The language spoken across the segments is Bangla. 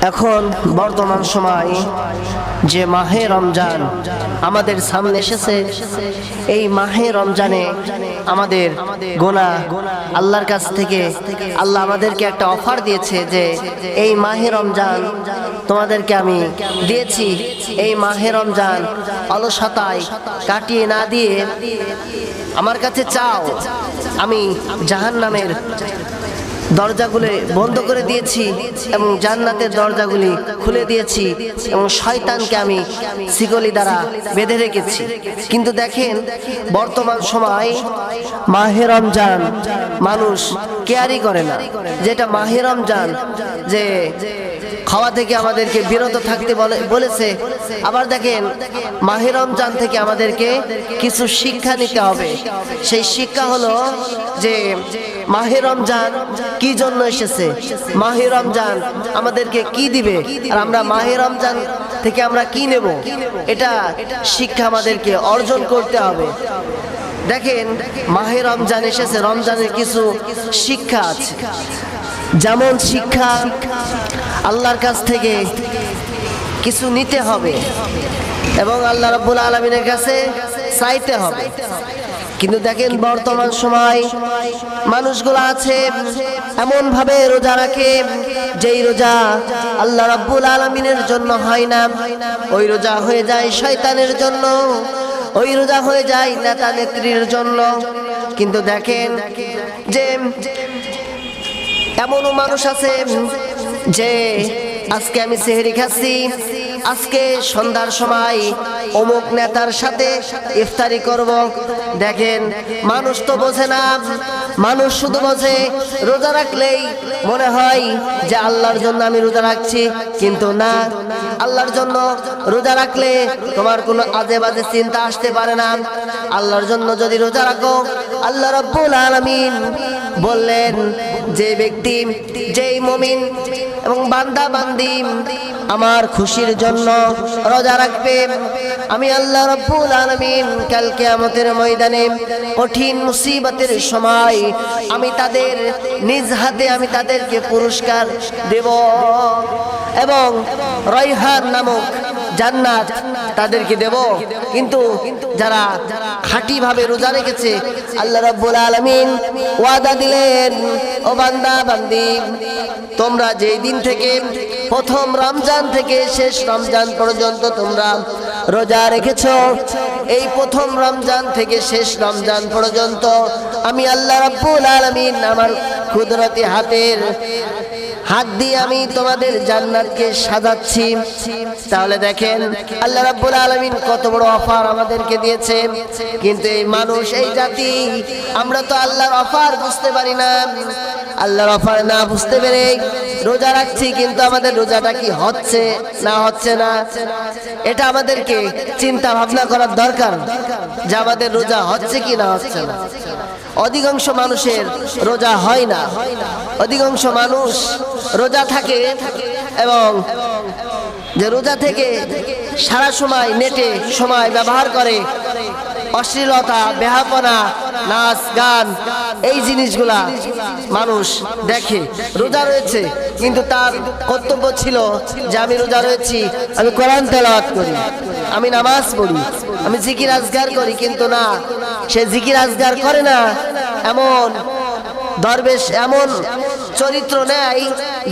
এখন বর্তমান সময় যে মাহে রমজান আমাদের সামনে এসেছে, এই মাহে রমজানে আমাদের গুনাহ আল্লাহর কাছ থেকে আল্লাহ আমাদেরকে একটা অফার দিয়েছে যে এই মাহে রমজান তোমাদেরকে আমি দিয়েছি। এই মাহে রমজান অলসতায় কাটিয়ে না দিয়ে আমার কাছে চাও, আমি জাহান্নামের দরজাগুলি বন্ধ করে দিয়েছি এবং জান্নাতের দরজাগুলি খুলে দিয়েছি এবং শয়তানকে আমি শিকলি দ্বারা বেঁধে রেখেছি। কিন্তু দেখেন বর্তমান সময় মাহে রমজান মানুষ কেয়ারই করে না, যেটা মাহে রমজান যে খাওয়া থেকে আমাদেরকে বিরত থাকতে বলেছে। আবার দেখেন মাহে রমজান থেকে আমাদেরকে কিছু শিক্ষা নিতে হবে। সেই শিক্ষা হলো যে মাহে রমজান কি জন্য এসেছে, মাহে রমজান আমাদেরকে কি দিবে, আর আমরা মাহে রমজান থেকে আমরা কি নেব, এটা শিক্ষা আমাদেরকে অর্জন করতে হবে। দেখেন মাহে রমজান এসেছে, রমজানের কিছু শিক্ষা আছে। যেমন শিক্ষা, আল্লাহর কাছ থেকে কিছু নিতে হবে এবং আল্লাহ রাব্বুল আলামিনের কাছে চাইতে হবে। কিন্তু দেখেন বর্তমান সময় মানুষগুলো আছে এমন ভাবে রোজা রাখে যেই রোজা আল্লাহ রাব্বুল আলামিনের জন্য হয় না, ওই রোজা হয়ে যায় শয়তানের জন্য, ওই রোজা হয়ে যায় নেতা নেত্রীর জন্য। কিন্তু দেখেন যে এমনও মানুষ আছে যে আজকে আমি সেহরি খাচ্ছি, আজকে সন্ধ্যার সময় অমুক নেতার সাথে ইফতারি করব। দেখেন মানুষ তো বোঝে না, মানুষ শুধু বোঝে রোজা রাখলেই মনে হয় যে আল্লাহর জন্য আমি রোজা রাখছি। কিন্তু না, আল্লাহর জন্য রোজা রাখলে তোমার কোনো আজে বাজে চিন্তা আসতে পারে না। আল্লাহর জন্য যদি রোজা রাখো, আল্লাহ রাব্বুল আলামিন বললেন যে ব্যক্তি, যেই মুমিন এবং বান্দা বান্দি আমার খুশির জন্য রোজা রাখবে, আমি আল্লাহ রাব্বুল আলামিন কাল কিয়ামতের ময়দানে কঠিন মুসিবতের সময় আমি তাদের নিজ হাতে আমি তাদেরকে পুরস্কার দেব এবং রায়হান নামক জান্নাত তাদেরকে দেব। কিন্তু যারা খাঁটি ভাবে রোজা রেখেছে, আল্লাহ রাব্বুল আলামিন ওয়াদা দিলেন, ও বান্দা বান্দি তোমরা যেই দিন থেকে প্রথম রমজান থেকে শেষ রমজান পর্যন্ত তোমরা রোজা রেখেছো, এই প্রথম রমজান থেকে শেষ রমজান পর্যন্ত আমি আল্লাহ রাব্বুল আলামিন আমার কুদরতি হাত দিয়ে আমি তোমাদের জান্নাতকে সাজাচ্ছি। তাহলে দেখেন আল্লাহ রাব্বুল আলামিন কত বড় অফার আমাদেরকে দিয়েছে। কিন্তু এই মানুষ, এই জাতি, আমরা তো আল্লাহর অফার বুঝতে পারি না। আল্লাহর অফার না বুঝতে পেরে রোজা রাখছি, কিন্তু আমাদের রোজাটা কি হচ্ছে না হচ্ছে না, এটা আমাদেরকে চিন্তা ভাবনা করার দরকার যে আমাদের রোজা হচ্ছে কি না হচ্ছে না। অধিকাংশ মানুষের রোজা হয় না, অধিকাংশ মানুষ রোজা থাকে এবং যে রোজা থেকে সারা সময় নেটে সময় ব্যবহার করে, অশ্লীলতা, বেহাপনা, নাচ গান, এই জিনিসগুলা মানুষ দেখে। রোজা রয়েছে কিন্তু তার কর্তব্য ছিল যে আমি রোজা রয়েছি, আমি কোরআন তেলাওয়াত করি, আমি নামাজ পড়ি, আমি জিকির আজগার করি। কিন্তু না, সে জিকির আজগার করে না, এমন দরবেশ এমন চরিত্র নেয়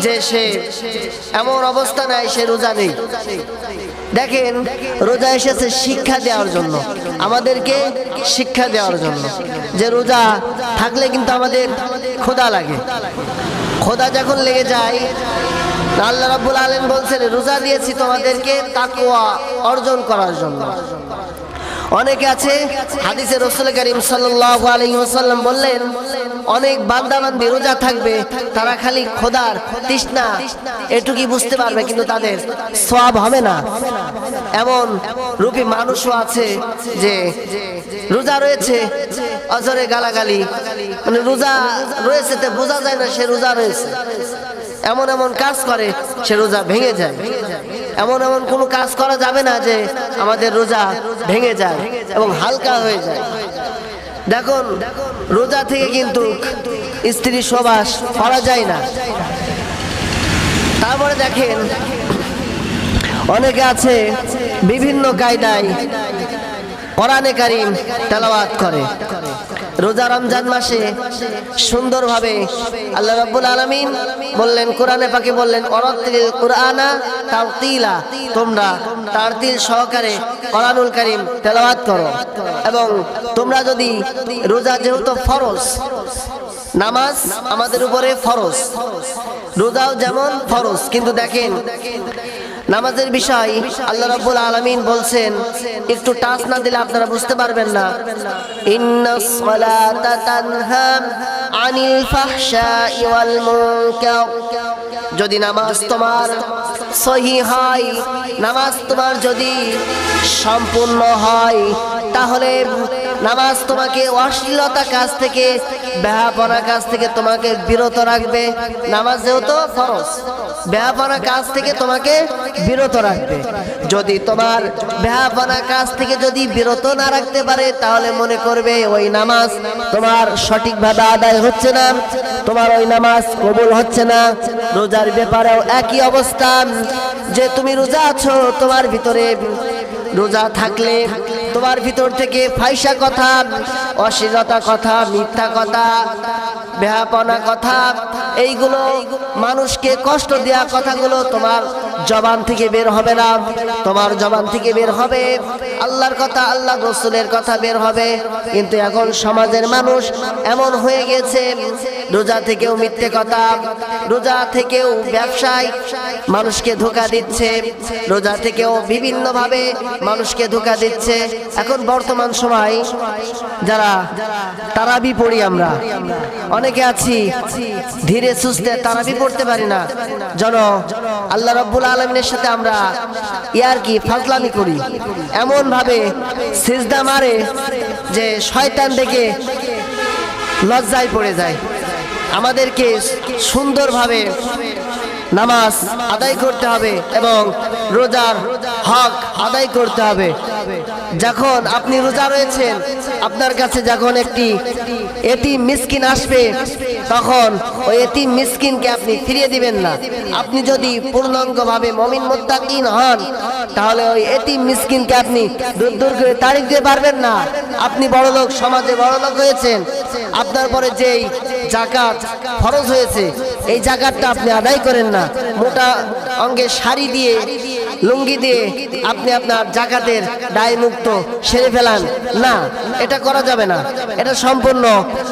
যে সে এমন অবস্থা নেয় সে রোজা নেই। দেখেন রোজা এসেছে শিক্ষা দেওয়ার জন্য, আমাদেরকে শিক্ষা দেওয়ার জন্য যে রোজা থাকলে কিন্তু আমাদের ক্ষুধা লাগে। ক্ষুধা যখন লেগে যায়, আল্লাহ রাব্বুল আলামিন বলছেন রোজা দিয়েছি তোমাদেরকে তাকওয়া অর্জন করার জন্য। অনেকে আছে হাদিসে রাসূল কারীম সাল্লাল্লাহু আলাইহি ওয়াসাল্লাম বললেন, অনেক বান্দা বান্দি রোজা থাকবে, তারা খালি খোদার তৃষ্ণা এটুকুই বুঝতে পারবে, কিন্তু তাদের সওয়াব হবে না। এমন রূপী মানুষও আছে যে রোজা রয়েছে অজরে গালাগালি, মানে রোজা রয়েছে তো বোঝা যায় না সে রোজা রয়েছে, এমন এমন কাজ করে সে রোজা ভেঙে যায়। এমন এমন কোনো কাজ করা যাবে না যে আমাদের রোজা ভেঙে যায় এবং হালকা হয়ে যায়। দেখুন রোজা থেকে কিন্তু স্ত্রী সহবাস করা যায় না। তারপরে দেখেন অনেকে আছে বিভিন্ন কায়দায় কোরআনে কারীম তেলাওয়াত করে। রোজা রমজান মাসে সুন্দরভাবে আল্লাহ রাব্বুল আলামিন বললেন, কোরআনে পাকে বললেন, ওয়ারাতিল কুরআনা তারতিলা, তোমরা তারতিল সহকারে কোরআনুল কারীম তেলাওয়াত করো। এবং তোমরা যদি রোজা যেহেতু ফরজ, নামাজ আমাদের উপরে ফরজ, রোজাও যেমন ফরজ, কিন্তু দেখেন নামাজের বিষয় আল্লাহ রাব্বুল আলামিন বলছেন, একটু টাচ না দিলে আপনারা বুঝতে পারবেন না। ইন্নাস সালাতা তানহা আনিল ফাহশাই ওয়াল মুনকার, যদি নামাজ তোমার সহিহ হয়, নামাজ তোমার যদি সম্পূর্ণ হয়, তাহলে নামাজ তোমাকে অশ্লীলতা কাজ থেকে, বেহাপনা কাজ থেকে তোমাকে বিরত রাখবে। নামাজ যেহেতু ফরজ, বেহাপনা কাজ থেকে তোমাকে বিরত রাখবে। যদি তোমার বেহাপনা কাজ থেকে যদি বিরত না রাখতে পারে, তাহলে মনে করবে ওই নামাজ তোমার সঠিকভাবে আদায় হচ্ছে না, তোমার ওই নামাজ কবুল হচ্ছে না। রোজার ব্যাপারেও একই অবস্থা, যে তুমি রোজা আছো, তোমার ভিতরে রোজা থাকলে তোমার ভিতর থেকে ফাহিশা কথা, অশ্লীলতা কথা, মিথ্যা কথা, বেহাপনা কথা, এইগুলো মানুষকে কষ্ট দেওয়া কথাগুলো তোমার জবান থেকে বের হবে না। তোমার জবান থেকে বের হবে আল্লাহর কথা, আল্লাহ রাসূলের কথা বের হবে। কিন্তু এখন সমাজের মানুষ এমন হয়ে গেছে, রোজা থেকেও মিথ্যে কথা, রোজা থেকেও ব্যবসায় মানুষকে ধোঁকা দিচ্ছে, রোজা থেকেও বিভিন্নভাবে মানুষকে ধোঁকা দিচ্ছে। এখন বর্তমান সময় যারা তারাবি পড়ি, আমরা অনেকে আছি ধীরে সুস্থে তারাবি পড়তে পারি না, যেন আল্লাহ রাব্বুল আলামিনের সাথে আমরা ইয়ারকি ফাজলামি করি, এমন ভাবে সিজদা মারে যে শয়তান দেখে লজ্জায় পড়ে যায়। আমাদেরকে সুন্দরভাবে নামাজ আদায় করতে হবে এবং রোজার হক আদায় করতে হবে। যখন আপনি রোজা রয়েছেন, আপনার কাছে যখন একটি এতিম মিসকিন আসবে, তখন ওই এতিম মিসকিনকে আপনি ফিরিয়ে দিবেন না। আপনি যদি পূর্ণাঙ্গভাবে মুমিন মুত্তাকিন হন, তাহলে ওই এতিম মিসকিনকে আপনি দূর দূর করে তাড়িয়ে দিতে পারবেন না। আপনি বড়লোক, সমাজে বড়লোক হয়েছেন, আপনার পরে যেই যাকাত ফরজ হয়েছে, এই যাকাতটা আপনি আদায় করেন না। মোটা অঙ্গে শাড়ি দিয়ে, লুঙ্গি দিয়ে আপনি আপনার যাকাতের দায় মুক্ত সেরে ফেলান না, এটা করা যাবে না। এটা সম্পূর্ণ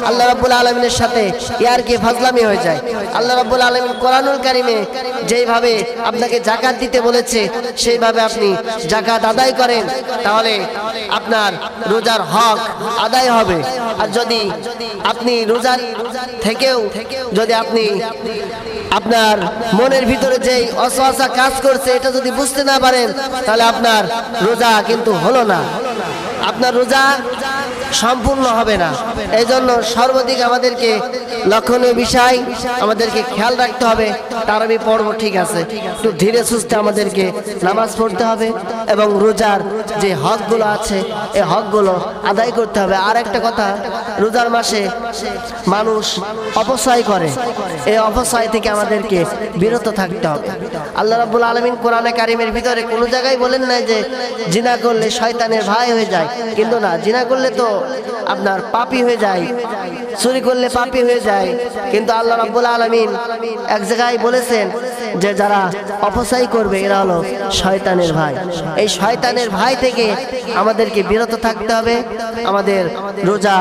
আল্লাহ রাব্বুল আলামিনের সাথে ইয়ারকি ফাজলামি হয়ে যায়। আল্লাহ রাব্বুল আলামিন কোরআনুল কারীমে যেইভাবে আপনাকে যাকাত দিতে বলেছে, সেইভাবে আপনি যাকাত আদায় করেন, তাহলে আপনার রোজার হক আদায় হবে। আর যদি আপনি রোজার থেকেও যদি আপনি আপনার মনের ভিতরে যেই অসওয়াসা কাজ করছে, এটা যদি বুঝতে না পারেন, তাহলে আপনার রোজা কিন্তু হলো না, আপনার রোজা সম্পূর্ণ হবে না। এই জন্য সর্বাধিক আমাদেরকে লক্ষণীয় বিষয় আমাদেরকে খেয়াল রাখতে হবে। তারাবি পড়ব ঠিক আছে, একটু ধীরে সুস্থে আমাদেরকে নামাজ পড়তে হবে এবং রোজার যে হকগুলো আছে, এই হকগুলো আদায় করতে হবে। আর একটা কথা, রোজার মাসে মানুষ অপচয় করে, এই অপচয় থেকে আমাদেরকে বিরত থাকতে হবে। আল্লাহ রাব্বুল আলামিন কোরআনে কারীমের ভিতরে কোনো জায়গায় বলেন নাই যে জিনা করলে শয়তানের ভাই হয়ে যায়, কিন্তু না, জিনা করলে তো আপনার পাপী হয়ে যায়, চুরি করলে পাপী হয়ে যায়। কিন্তু আল্লাহ রাব্বুল আলামিন এক জায়গায় বলেছেন যে যারা অপচয় করবে এরা হলো শয়তানের ভাই। এই শয়তানের ভাই থেকে আমাদেরকে বিরত থাকতে হবে। আমাদের রোজা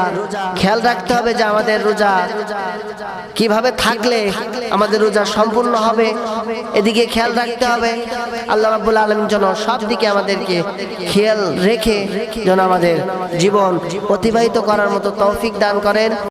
খেয়াল রাখতে হবে যে আমাদের রোজা কিভাবে থাকলে আমাদের রোজা সম্পূর্ণ হবে, এদিকে খেয়াল রাখতে হবে। আল্লাহ রাব্বুল আলামিন যেন সব দিকে আমাদেরকে খেয়াল রেখে যেন আমাদের জীবন অতিবাহিত করার মতো তৌফিক দান করেন।